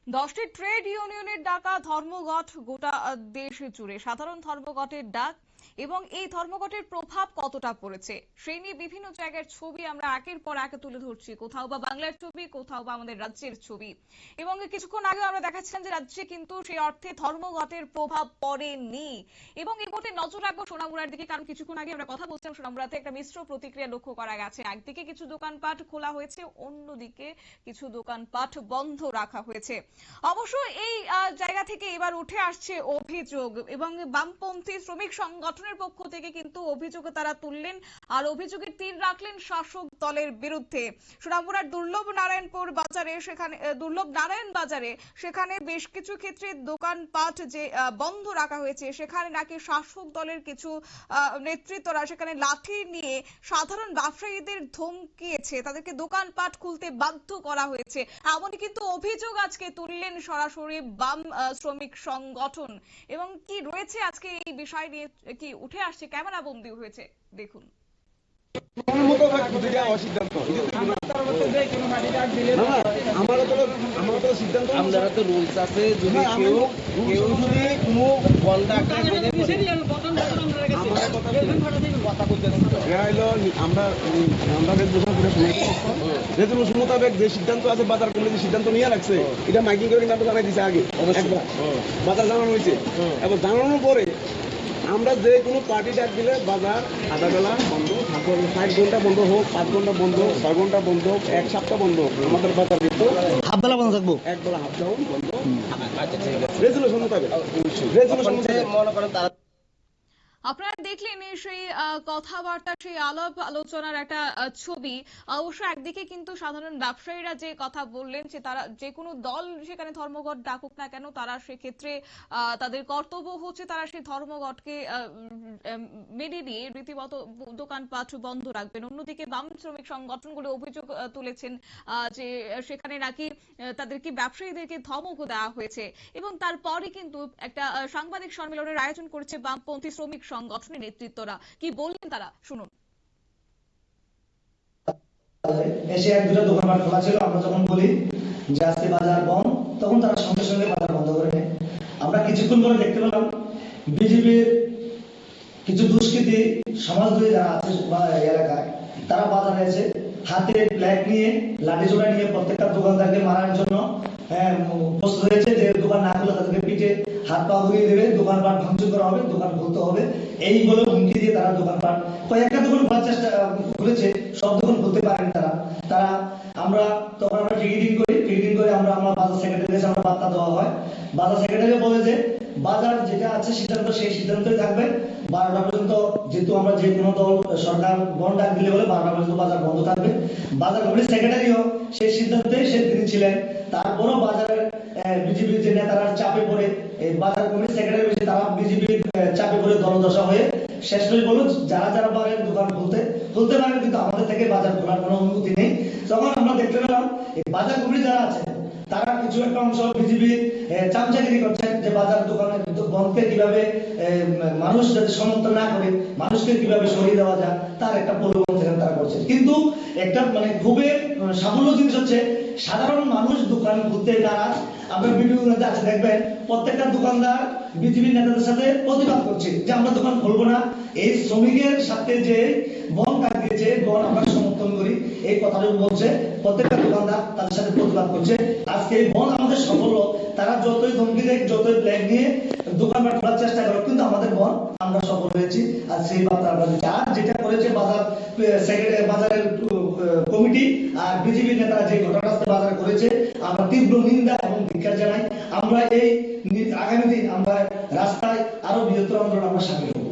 10টি ট্রেড ইউনিয়নের ডাকা ধর্মঘট গোটা দেশ জুড়ে সাধারণ ধর্মঘটের ডাক এবং এই ধর্মঘটের প্রভাব কতটা পড়েছে সেই নিয়ে বিভিন্ন জায়গার ছবি আমরা একের পর এক তুলে ধরছি। কোথাও বা বাংলার ছবি, কোথাও বা আমাদের রাজ্যের ছবি। এবং কিছুক্ষণ আগে আমরা দেখাচ্ছিলাম যে রাজ্যে কিন্তু সেই অর্থে ধর্মঘটের প্রভাব পড়েনি। এবং এই মুহূর্তে নজর রাখবো সোনামুড়ার দিকে, কারণ কিছুক্ষণ আগে আমরা কথা বলছিলাম সোনামুড়াতে একটা মিশ্র প্রতিক্রিয়া লক্ষ্য করা গেছে। একদিকে কিছু দোকানপাট খোলা হয়েছে, অন্যদিকে কিছু দোকানপাট বন্ধ রাখা হয়েছে। অবশ্য এই জায়গা থেকে এবার উঠে আসছে অভিযোগ, এবং বামপন্থী শ্রমিক সংগঠনের পক্ষ থেকে কিন্তু অভিযোগ তারা তুললেন আর অভিযোগের তীর রাখলেন শাসক দলের বিরুদ্ধে। সোনামুড়ার দুর্লভ নারায়ণপুর বাজারে, সেখানে দুর্লভ নারায়ণ বাজারে সেখানে বেশ কিছু ক্ষেত্রে দোকানপাট যে বন্ধ রাখা হয়েছে, সেখানে নাকি শাসক দলের কিছু নেতৃত্বরা সেখানে লাঠি নিয়ে সাধারণ ব্যবসায়ীদের ধমকিয়েছে, তাদেরকে দোকানপাট খুলতে বাধ্য করা হয়েছে, এমনই কিন্তু অভিযোগ আজকে তুললেন সরাসরি বাম শ্রমিক সংগঠন। এবং কি রয়েছে আজকে এই বিষয় নিয়ে, কি উঠে আসছে, ক্যামেরা বন্দী হয়েছে, দেখুন। রেজলিউশন মোতাবেক যে সিদ্ধান্ত আছে, বাজার কমিটি সিদ্ধান্ত নিয়ে রাখছে, এটা মাইকিং করে কিন্তু জানাই দিছে আগে, বাজার জানানো হয়েছে। এবং জানানোর পরে আমরা যে কোনো পার্টি ডাক দিলে বাজার আধা বেলা বন্ধ থাকবে, 5 ঘন্টা বন্ধ হোক, 5 ঘন্টা বন্ধ হোক, 6 ঘন্টা বন্ধ হোক, 1 সপ্তাহ বন্ধ হোক, আমাদের বাজার কিন্তু হাফ বেলা বন্ধ থাকবো, 1 বেলা হাফ ডাউন বন্ধ। রেজলিউশন মোতাবেক মনে করেন তারা আপনারা দেখলেন সেই কথাবার্তা, সেই আলাপ আলোচনার একটা ছবি। অবশ্য একদিকে কিন্তু সাধারণ ব্যবসায়ীরা যে কথা বললেন যে তারা যে কোনো দল সেখানে ধর্মঘট ডাকুক না কেন, তারা সেক্ষেত্রে তাদের কর্তব্য হচ্ছে তারা সেই ধর্মঘটকে মেনে নিয়ে রীতিমতো দোকানপাট বন্ধ রাখবেন। অন্যদিকে বাম শ্রমিক সংগঠনগুলো অভিযোগ তুলেছেন যে সেখানে নাকি তাদেরকে ব্যবসায়ীদেরকে ধমকও দেওয়া হয়েছে। এবং তারপরে কিন্তু একটা সাংবাদিক সম্মেলনের আয়োজন করেছে বামপন্থী শ্রমিক সংগঠনের নেতৃত্বরা। কি বললেন তারা, শুনুন। এসে এক দুটো দোকানপাট খোলা ছিল, আমরা যখন বলি যে আজকে বাজার বন্ধ, তখন তারা সঙ্গে সঙ্গে বাজার বন্ধ করে নেয়। আমরা কিছুক্ষণ পরে দেখতে পেলাম বিজেপির কিছু দুষ্কৃতী সমাজদ্রোহী যারা আছে এলাকায়, তারা বাজারে এসে হাতে ফ্ল্যাগ নিয়ে, লাঠি জোড়া নিয়ে প্রত্যেকটা দোকানদারকে মারার জন্য প্রস্তুত হয়েছে, যে দোকান না খুলে তাদেরকে পিঠে হাত পা ঘুরিয়ে দেবে, দোকানপাট ভাঙচুর করা হবে, দোকান খুলতে হবে, এই বলে হুমকি দিয়ে তারা দোকানপাট কয়েকটা দোকান খোলার চেষ্টা করেছে, সব দোকান খুলতে পারেনি তারা। আমরা তখন আমরা টিকিটিং করে আমরা বাজার সেক্রেটারি কাছে আমরা বার্তা দেওয়া হয়। বাজার সেক্রেটারি বলে যে বাজার যেটা আছে সিদ্ধান্ত সেই সিদ্ধান্তই থাকবে, 12টা পর্যন্ত, যেহেতু আমরা যে কোনো দল সরকার বন্ধ ডাক দিলে বলে 12টা পর্যন্ত বাজার বন্ধ থাকবে। বাজার কমিটির সেক্রেটারিও সেই সিদ্ধান্তে তিনি ছিলেন। তারপরও বাজারের বিজেপির যে নেতারা চাপে পড়ে, এই বাজার কমিটির সেক্রেটারি তারা বিজেপির চাপে পড়ে দলদশা হয়ে শেষমেশ বলল যারা যারা পারেন দোকান খুলতে পারেন, কিন্তু আমাদের থেকে বাজার খোলার কোনো অনুমতি নেই। তখন আমরা দেখতে পেলাম এই বাজার কমিটি যারা আছে তারা কিছু একটা অংশ বিজেপি চামচাগিরি করছেন, যে বাজার দোকানের বন্ধকে কিভাবে মানুষ যাতে সমর্থন না করে মানুষকে কিভাবে সরিয়ে দেওয়া যায় তার একটা পরিবর্তন তারা করছে। কিন্তু একটা খুবই সাফল্য জিনিস হচ্ছে সাধারণ মানুষ দোকান খুলতে নারাজ। আমরা ভিডিওগুলোতে আছে দেখবেন প্রত্যেকটা দোকানদার বিজেপি নেতাদের সাথে প্রতিবাদ করছে যে আমরা দোকান খুলবো না। এই শ্রমিকের সাথে যে বন কাট দিয়েছে, বন আমরা সমর্থন করি, এই কথাটুকু বলছে, প্রত্যেকটা দোকানদার তাদের সাথে প্রতিবাদ করছে। আজকে এই বন আমাদের সাফল্য, তারা যতই ধমকি দেয়, যতই ফ্ল্যাগ নিয়ে দোকানপাট খোলার চেষ্টা করে, কিন্তু আমাদের বন আমরা সফল হয়েছি। আর সেই বার্তা আমরা দিচ্ছি। আর যেটা করেছে বাজারের কমিটি আর বিজেপি নেতারা যে ঘটনাস্থলে বাজার করেছে, আমরা তীব্র নিন্দা এবং ধিক্কার জানাই। আমরা এই আগামী দিন আমরা রাস্তায় আরো বৃহত্তর আন্দোলন আমরা সামিল হব।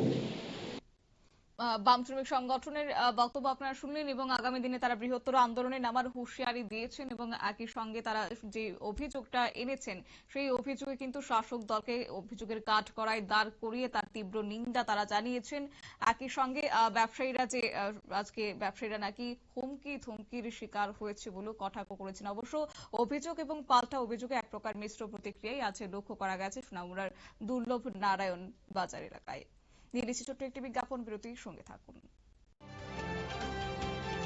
বাম শ্রমিক সংগঠনের বক্তব্য আপনারা শুনলেন, এবং আগামী দিনে তারা বৃহত্তর আন্দোলনে নামার হুঁশিয়ারি দিয়েছেন। এবং একই সঙ্গে তারা যে অভিযোগটা এনেছেন সেই অভিযোগে কিন্তু শাসক দলকে অভিযোগের কাঠগড়ায় দাঁড় করিয়ে তার তীব্র নিন্দা তারা জানিয়েছেন। একই সঙ্গে ব্যবসায়ীরা যে আজকে ব্যবসায়ীরা নাকি হুমকি ধমকির শিকার হয়েছে বলেও কটাক্ষ করেছেন। অবশ্য অভিযোগ এবং পাল্টা অভিযোগে এক প্রকার মিশ্র প্রতিক্রিয়াই আছে লক্ষ্য করা গেছে সোনামুড়ার দুর্লভ নারায়ণ বাজার এলাকায়। নিয়ে নিচ্ছি ছোট্ট একটি বিজ্ঞাপন বিরতির সঙ্গে থাকুন।